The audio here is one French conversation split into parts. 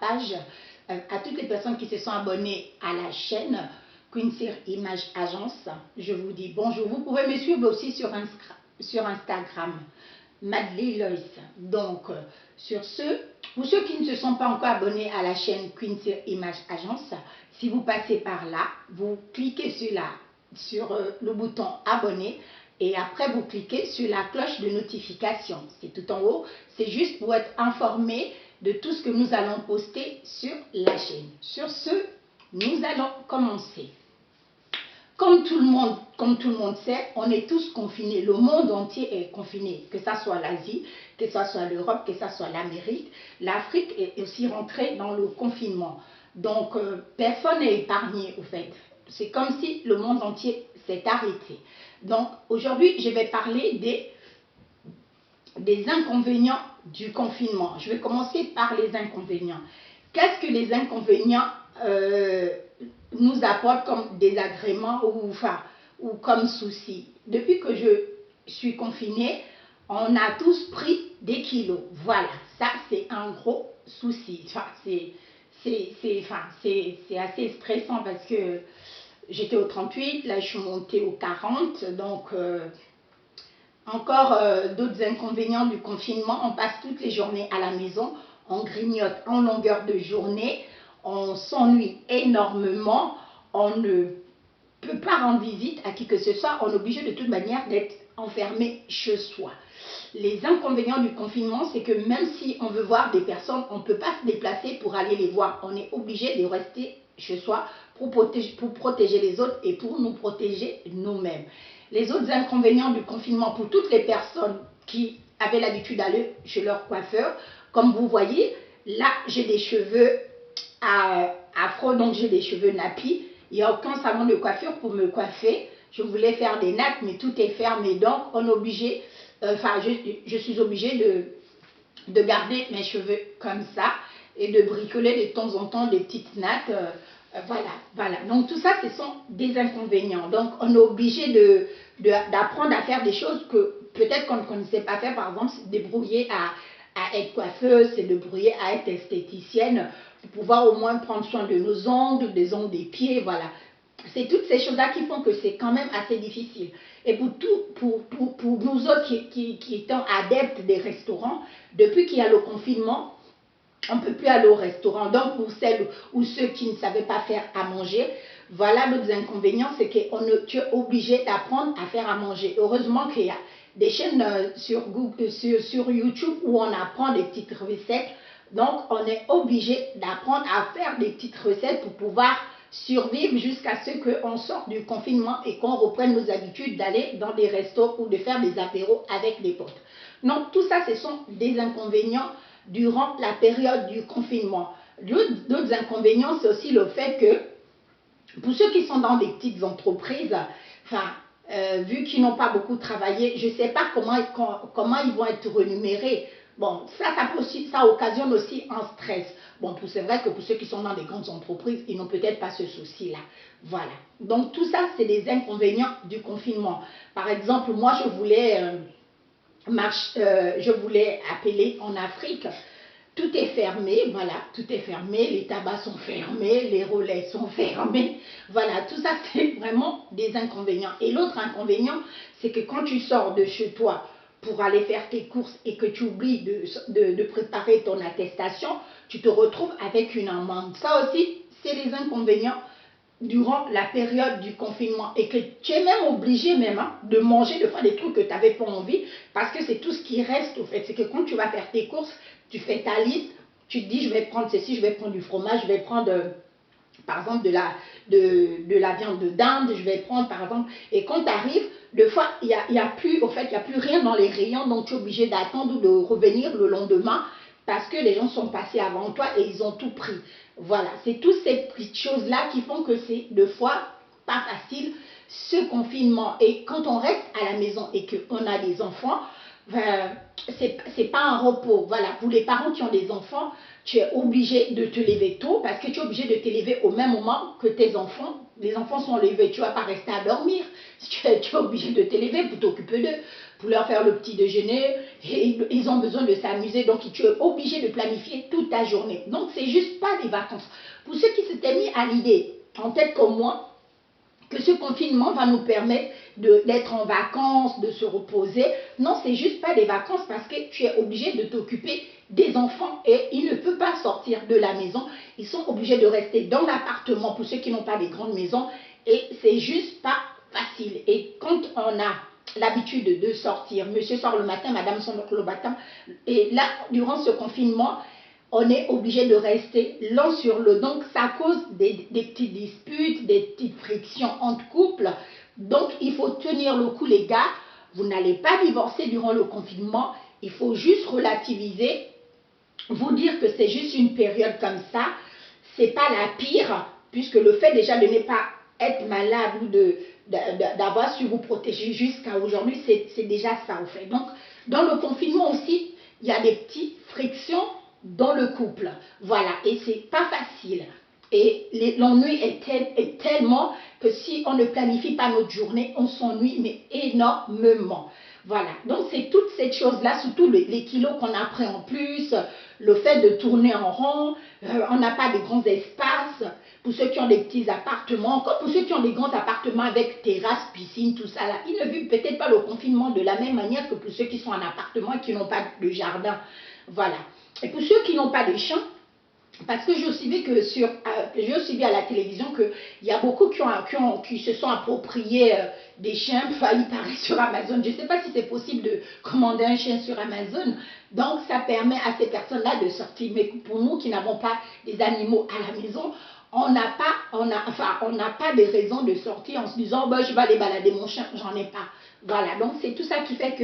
page. À toutes les personnes qui se sont abonnées à la chaîne Queen Image Agence, je vous dis bonjour. Vous pouvez me suivre aussi sur Instagram, Madeleine Loïs. Donc, pour ceux qui ne se sont pas encore abonnés à la chaîne Queen Image Agence, si vous passez par là, vous cliquez sur le bouton abonner et après vous cliquez sur la cloche de notification. C'est tout en haut. C'est juste pour être informé de tout ce que nous allons poster sur la chaîne. Sur ce, nous allons commencer. Comme tout le monde sait, on est tous confinés. Le monde entier est confiné, que ce soit l'Asie, que ce soit l'Europe, que ce soit l'Amérique. L'Afrique est aussi rentrée dans le confinement. Donc, personne n'est épargné, au fait. C'est comme si le monde entier s'est arrêté. Donc, aujourd'hui, je vais parler des inconvénients du confinement. Je vais commencer par les inconvénients. Qu'est-ce que les inconvénients nous apportent comme désagréments ou comme soucis? Depuis que je suis confinée, on a tous pris des kilos. Voilà, ça c'est un gros souci. Enfin, c'est assez stressant parce que j'étais au 38, là je suis montée au 40, donc encore d'autres inconvénients du confinement. On passe toutes les journées à la maison, on grignote en longueur de journée, on s'ennuie énormément, on ne peut pas rendre visite à qui que ce soit, on est obligé de toute manière d'être enfermé chez soi. Les inconvénients du confinement, c'est que même si on veut voir des personnes, on ne peut pas se déplacer pour aller les voir. On est obligé de rester chez soi pour protéger les autres et pour nous protéger nous-mêmes. Les autres inconvénients du confinement pour toutes les personnes qui avaient l'habitude d'aller chez leur coiffeur, comme vous voyez, là j'ai des cheveux afro, donc j'ai des cheveux nappis. Il n'y a aucun salon de coiffure pour me coiffer. Je voulais faire des nattes, mais tout est fermé. Donc, on est obligé, je suis obligée de garder mes cheveux comme ça et de bricoler de temps en temps des petites nattes. Voilà. Donc, tout ça, ce sont des inconvénients. Donc, on est obligé d'apprendre à faire des choses que peut-être qu'on ne connaissait pas faire. Par exemple, se débrouiller à être coiffeuse, se débrouiller à être esthéticienne, pour pouvoir au moins prendre soin de nos ongles, des ongles des pieds, voilà. C'est toutes ces choses-là qui font que c'est quand même assez difficile. Et pour nous autres qui étant adeptes des restaurants, depuis qu'il y a le confinement, on ne peut plus aller au restaurant. Donc, pour celles ou ceux qui ne savaient pas faire à manger, voilà l'autre inconvénient, c'est que tu es obligé d'apprendre à faire à manger. Heureusement qu'il y a des chaînes sur YouTube où on apprend des petites recettes. Donc, on est obligé d'apprendre à faire des petites recettes pour pouvoir survivre jusqu'à ce qu'on sorte du confinement et qu'on reprenne nos habitudes d'aller dans des restos ou de faire des apéros avec des potes. Donc, tout ça, ce sont des inconvénients durant la période du confinement. D'autres inconvénients, c'est aussi le fait que pour ceux qui sont dans des petites entreprises, vu qu'ils n'ont pas beaucoup travaillé, je ne sais pas comment ils vont être rémunérés. Bon, ça occasionne aussi un stress. Bon, c'est vrai que pour ceux qui sont dans des grandes entreprises, ils n'ont peut-être pas ce souci-là. Voilà. Donc, tout ça, c'est des inconvénients du confinement. Par exemple, moi, je voulais appeler en Afrique. Tout est fermé, voilà, tout est fermé, les tabacs sont fermés, les relais sont fermés, voilà, tout ça c'est vraiment des inconvénients. Et l'autre inconvénient, c'est que quand tu sors de chez toi pour aller faire tes courses et que tu oublies de préparer ton attestation, tu te retrouves avec une amende. Ça aussi, c'est les inconvénients durant la période du confinement et que tu es même obligé de manger, de faire des trucs que tu n'avais pas envie parce que c'est tout ce qui reste au fait. C'est que quand tu vas faire tes courses, tu fais ta liste, tu te dis je vais prendre ceci, je vais prendre du fromage, je vais prendre par exemple de la viande de dinde, je vais prendre par exemple, et quand tu arrives, des fois il y a plus rien dans les rayons, donc tu es obligé d'attendre ou de revenir le lendemain parce que les gens sont passés avant toi et ils ont tout pris. Voilà, c'est toutes ces petites choses-là qui font que c'est deux fois pas facile ce confinement. Et quand on reste à la maison et qu'on a des enfants, c'est pas un repos. Voilà, pour les parents qui ont des enfants, tu es obligé de te lever tôt parce que tu es obligé de te lever au même moment que tes enfants. Les enfants sont levés, tu ne vas pas rester à dormir. Tu es obligé de te lever pour t'occuper d'eux, pour leur faire le petit déjeuner, et ils ont besoin de s'amuser, donc tu es obligé de planifier toute ta journée. Donc c'est juste pas des vacances. Pour ceux qui s'étaient mis à l'idée, en tête comme moi, que ce confinement va nous permettre d'être en vacances, de se reposer. Non, c'est juste pas des vacances parce que tu es obligé de t'occuper des enfants et ils ne peuvent pas sortir de la maison. Ils sont obligés de rester dans l'appartement pour ceux qui n'ont pas des grandes maisons et c'est juste pas facile. Et quand on a l'habitude de sortir, monsieur sort le matin, madame sort le matin, et là, durant ce confinement, on est obligé de rester l'un sur l'autre. Donc, ça cause des petites disputes, des petites frictions entre couples. Donc, il faut tenir le coup, les gars. Vous n'allez pas divorcer durant le confinement. Il faut juste relativiser, vous dire que c'est juste une période comme ça. C'est pas la pire, puisque le fait déjà de ne pas être malade ou d'avoir su vous protéger jusqu'à aujourd'hui, c'est déjà ça au fait. Donc, dans le confinement aussi, il y a des petites frictions dans le couple. Voilà, et c'est pas facile. Et l'ennui est tellement que si on ne planifie pas notre journée, on s'ennuie, mais énormément. Voilà, donc c'est toutes ces choses-là, surtout les kilos qu'on a pris en plus, le fait de tourner en rond, on n'a pas de grands espaces, pour ceux qui ont des petits appartements, comme pour ceux qui ont des grands appartements avec terrasse, piscine, tout ça là, ils ne vivent peut-être pas le confinement de la même manière que pour ceux qui sont en appartement et qui n'ont pas de jardin. Voilà. Et pour ceux qui n'ont pas de champs, parce que j'ai aussi vu que à la télévision qu'il y a beaucoup qui se sont appropriés des chiens, enfin, il paraît sur Amazon. Je ne sais pas si c'est possible de commander un chien sur Amazon. Donc ça permet à ces personnes-là de sortir. Mais pour nous qui n'avons pas des animaux à la maison, on n'a pas de raison de sortir en se disant bah, je vais aller balader mon chien, j'en ai pas. Voilà, donc c'est tout ça qui fait que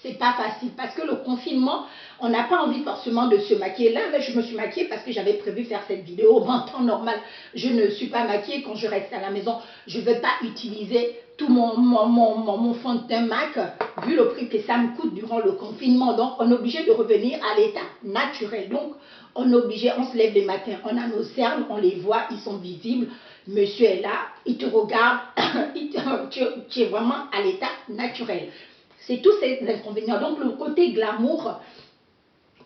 c'est pas facile parce que le confinement, on n'a pas envie forcément de se maquiller. Là, je me suis maquillée parce que j'avais prévu faire cette vidéo. En temps normal, je ne suis pas maquillée quand je reste à la maison. Je ne vais pas utiliser tout mon fond de teint MAC vu le prix que ça me coûte durant le confinement. Donc, on est obligé de revenir à l'état naturel. Donc, on est obligé, on se lève le matin, on a nos cernes, on les voit, ils sont visibles. Monsieur est là, il te regarde, tu es vraiment à l'état naturel. C'est tous ces inconvénients. Donc, le côté glamour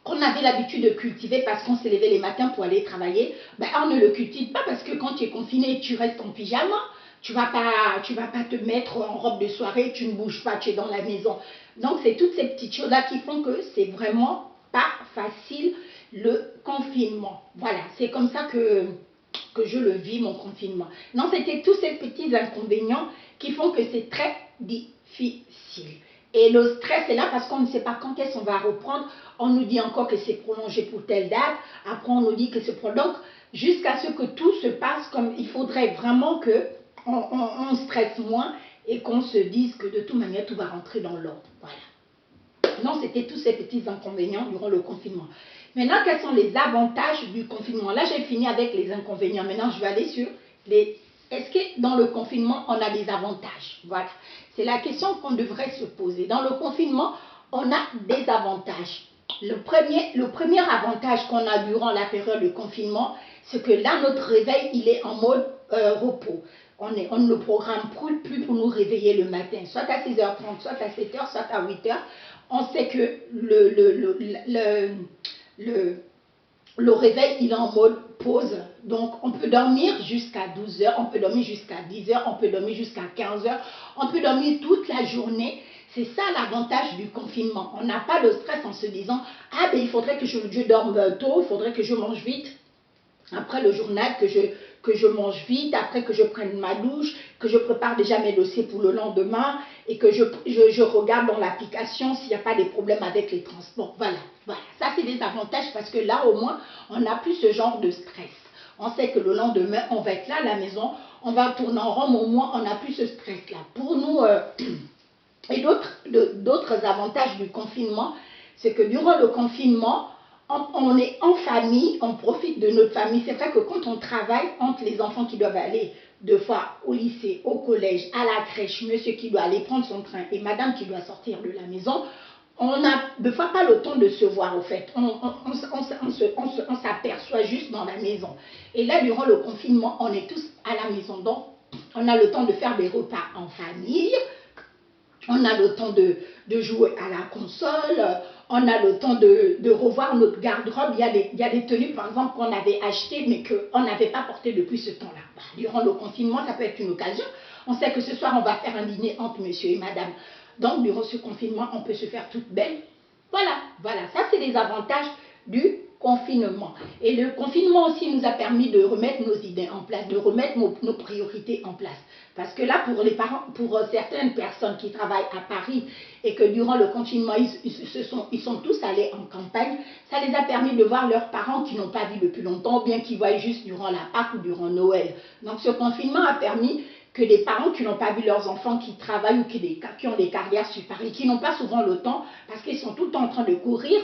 qu'on avait l'habitude de cultiver parce qu'on s'est levé les matins pour aller travailler, ben, on ne le cultive pas parce que quand tu es confiné, tu restes en pyjama. Tu ne vas pas te mettre en robe de soirée, tu ne bouges pas, tu es dans la maison. Donc, c'est toutes ces petites choses-là qui font que c'est vraiment pas facile le confinement. Voilà, c'est comme ça que je le vis, mon confinement. Non, c'était tous ces petits inconvénients qui font que c'est très difficile. Et le stress est là parce qu'on ne sait pas quand est-ce qu'on va reprendre. On nous dit encore que c'est prolongé pour telle date. Après, on nous dit que c'est prolongé. Donc, jusqu'à ce que tout se passe comme il faudrait vraiment qu'on stresse moins et qu'on se dise que de toute manière, tout va rentrer dans l'ordre. Voilà. Non, c'était tous ces petits inconvénients durant le confinement. Maintenant, quels sont les avantages du confinement? Là, j'ai fini avec les inconvénients. Maintenant, je vais aller sur les... Est-ce que dans le confinement, on a des avantages? Voilà. C'est la question qu'on devrait se poser. Dans le confinement, on a des avantages. Le premier avantage qu'on a durant la période de confinement, c'est que là, notre réveil, il est en mode repos. On ne le programme plus pour nous réveiller le matin, soit à 6h30, soit à 7h, soit à 8h. On sait que le réveil, il est en mode pause. Donc, on peut dormir jusqu'à 12h, on peut dormir jusqu'à 10h, on peut dormir jusqu'à 15h, on peut dormir toute la journée. C'est ça l'avantage du confinement. On n'a pas le stress en se disant « Ah, ben il faudrait que je dorme tôt, il faudrait que je mange vite. » Après le journal, que je mange vite, après que je prenne ma douche, que je prépare déjà mes dossiers pour le lendemain et que je regarde dans l'application s'il n'y a pas des problèmes avec les transports. Voilà, voilà. Ça, c'est des avantages parce que là, au moins, on n'a plus ce genre de stress. On sait que le lendemain, on va être là à la maison, on va tourner en rond, mais au moins, on n'a plus ce stress-là. Pour nous, et d'autres avantages du confinement, c'est que durant le confinement, on est en famille, on profite de notre famille. C'est vrai que quand on travaille, entre les enfants qui doivent aller 2 fois au lycée, au collège, à la crèche, monsieur qui doit aller prendre son train et madame qui doit sortir de la maison, on n'a 2 fois pas le temps de se voir au fait. On s'aperçoit juste dans la maison. Et là, durant le confinement, on est tous à la maison. Donc, on a le temps de faire des repas en famille. On a le temps de jouer à la console, on a le temps de revoir notre garde-robe. Il y a des tenues, par exemple, qu'on avait achetées, mais qu'on n'avait pas portées depuis ce temps-là. Durant le confinement, ça peut être une occasion. On sait que ce soir, on va faire un dîner entre monsieur et madame. Donc, durant ce confinement, on peut se faire toute belle. Voilà, ça c'est les avantages du confinement. Et le confinement aussi nous a permis de remettre nos idées en place, de remettre nos priorités en place. Parce que là, pour les parents, pour certaines personnes qui travaillent à Paris et que durant le confinement, ils sont tous allés en campagne, ça les a permis de voir leurs parents qui n'ont pas vu depuis longtemps, ou bien qui voient juste durant la Pâques ou durant Noël. Donc ce confinement a permis que des parents qui n'ont pas vu leurs enfants qui travaillent ou qui ont des carrières sur Paris, qui n'ont pas souvent le temps, parce qu'ils sont tout le temps en train de courir,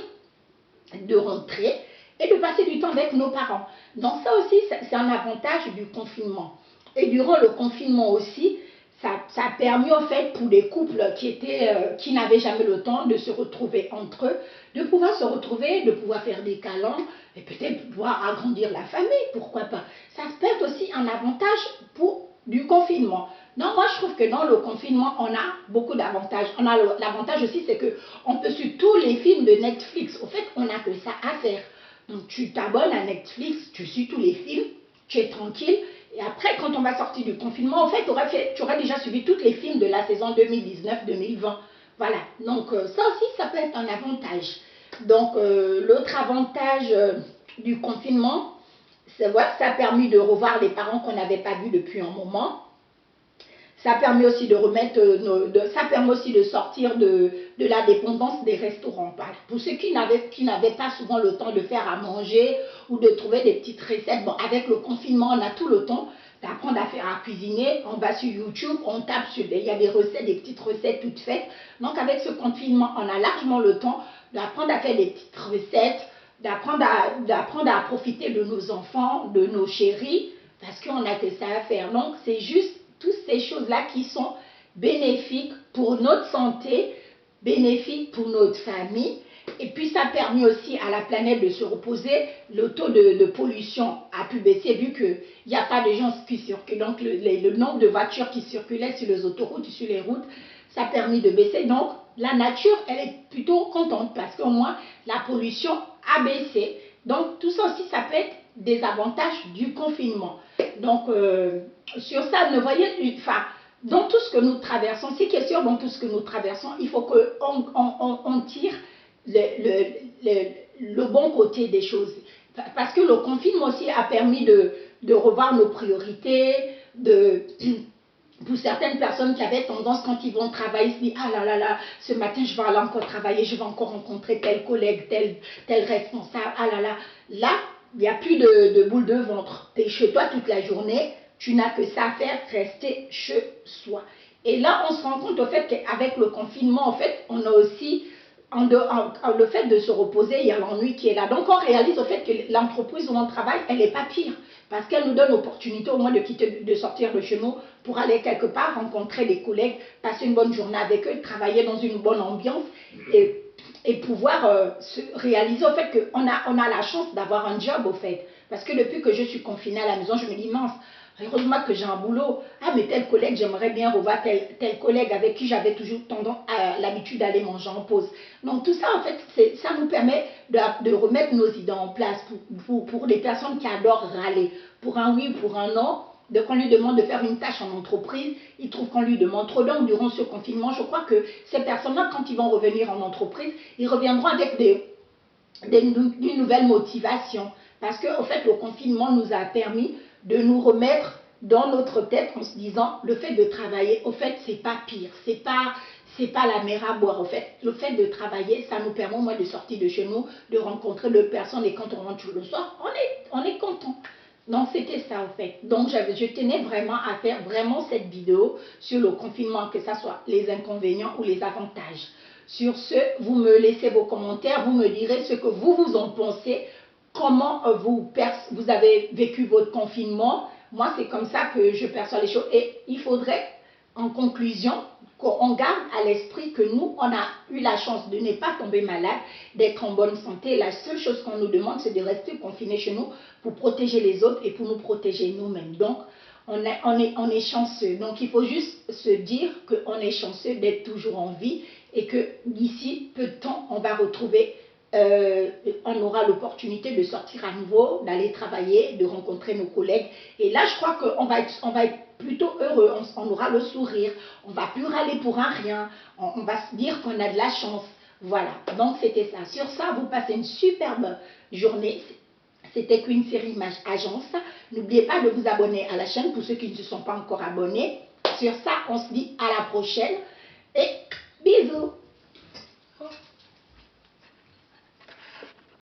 de rentrer et de passer du temps avec nos parents. Donc ça aussi, c'est un avantage du confinement. Et durant le confinement aussi, ça a permis en fait pour des couples qui n'avaient jamais le temps de se retrouver entre eux, de pouvoir se retrouver, de pouvoir faire des câlins et peut-être pouvoir agrandir la famille, pourquoi pas. Ça peut être aussi un avantage du confinement. Non, moi je trouve que dans le confinement, on a beaucoup d'avantages. On a l'avantage aussi, c'est qu'on peut suivre tous les films de Netflix. Au fait, on n'a que ça à faire. Donc tu t'abonnes à Netflix, tu suis tous les films, tu es tranquille. Et après, quand on va sortir du confinement, en fait, tu aurais déjà suivi tous les films de la saison 2019-2020. Voilà, donc ça aussi, ça peut être un avantage. Donc l'autre avantage du confinement, c'est vrai, ça a permis de revoir les parents qu'on n'avait pas vus depuis un moment. Ça permet aussi de ça permet aussi de sortir de la dépendance des restaurants. Pour ceux qui n'avaient pas souvent le temps de faire à manger ou de trouver des petites recettes, bon, avec le confinement, on a tout le temps d'apprendre à faire à cuisiner. On va sur YouTube, on tape il y a des recettes, des petites recettes toutes faites. Donc avec ce confinement, on a largement le temps d'apprendre à faire des petites recettes, d'apprendre à profiter de nos enfants, de nos chéris, parce qu'on n'a que ça à faire. Donc c'est juste toutes ces choses-là qui sont bénéfiques pour notre santé, bénéfiques pour notre famille. Et puis ça a permis aussi à la planète de se reposer. Le taux de pollution a pu baisser vu qu'il n'y a pas de gens qui circulent. Donc le nombre de voitures qui circulaient sur les autoroutes, sur les routes, ça a permis de baisser. Donc la nature, elle est plutôt contente parce qu'au moins la pollution a baissé. Donc tout ça aussi, ça peut être des avantages du confinement. Donc sur ça, ne voyez, enfin, dans tout ce que nous traversons, c'est question dans tout ce que nous traversons, il faut qu'on tire le bon côté des choses. Parce que le confinement aussi a permis de revoir nos priorités, pour certaines personnes qui avaient tendance, quand ils vont travailler, se disent, ah là là là, ce matin je vais aller encore travailler, je vais encore rencontrer tel collègue, tel responsable, ah là là. Là, il n'y a plus de boule de ventre. Tu es chez toi toute la journée, tu n'as que ça à faire, rester chez soi. Et là, on se rend compte au fait qu'avec le confinement, en fait, on a aussi, le fait de se reposer, il y a l'ennui qui est là. Donc, on réalise au fait que l'entreprise où on travaille, elle n'est pas pire. Parce qu'elle nous donne l'opportunité au moins de sortir de chez nous pour aller quelque part, rencontrer des collègues, passer une bonne journée avec eux, travailler dans une bonne ambiance et pouvoir se réaliser au fait qu'on a la chance d'avoir un job au fait. Parce que depuis que je suis confinée à la maison, je me dis mince, heureusement que j'ai un boulot. Ah mais tel collègue, j'aimerais bien revoir tel collègue avec qui j'avais toujours l'habitude d'aller manger en pause. Donc tout ça en fait, ça nous permet de remettre nos idées en place pour les personnes qui adorent râler. Pour un oui, pour un non. Donc on lui demande de faire une tâche en entreprise, il trouve qu'on lui demande trop. Donc durant ce confinement, je crois que ces personnes-là, quand ils vont revenir en entreprise, ils reviendront avec une nouvelle motivation. Parce qu'au fait, le confinement nous a permis de nous remettre dans notre tête en se disant, le fait de travailler, au fait, c'est pas pire, c'est pas la mer à boire. Au fait, le fait de travailler, ça nous permet au moins de sortir de chez nous, de rencontrer d'autres personnes et quand on rentre le soir, on est content. Donc c'était ça en fait. Donc je tenais vraiment à faire vraiment cette vidéo sur le confinement, que ce soit les inconvénients ou les avantages. Sur ce, vous me laissez vos commentaires, vous me direz ce que vous en pensez, comment vous avez vécu votre confinement. Moi, c'est comme ça que je perçois les choses. Et il faudrait, en conclusion, qu'on garde à l'esprit que nous, on a eu la chance de ne pas tomber malade, d'être en bonne santé. La seule chose qu'on nous demande, c'est de rester confinés chez nous pour protéger les autres et pour nous protéger nous-mêmes. Donc, on est chanceux. Donc il faut juste se dire qu'on est chanceux d'être toujours en vie et que d'ici peu de temps, on va retrouver, on aura l'opportunité de sortir à nouveau, d'aller travailler, de rencontrer nos collègues. Et là, je crois qu'on va être plutôt heureux, on aura le sourire, on va plus râler pour un rien, on va se dire qu'on a de la chance. Voilà, donc c'était ça. Sur ça, vous passez une superbe journée. C'était qu'une série Agence. N'oubliez pas de vous abonner à la chaîne pour ceux qui ne se sont pas encore abonnés. Sur ça, on se dit à la prochaine et bisous.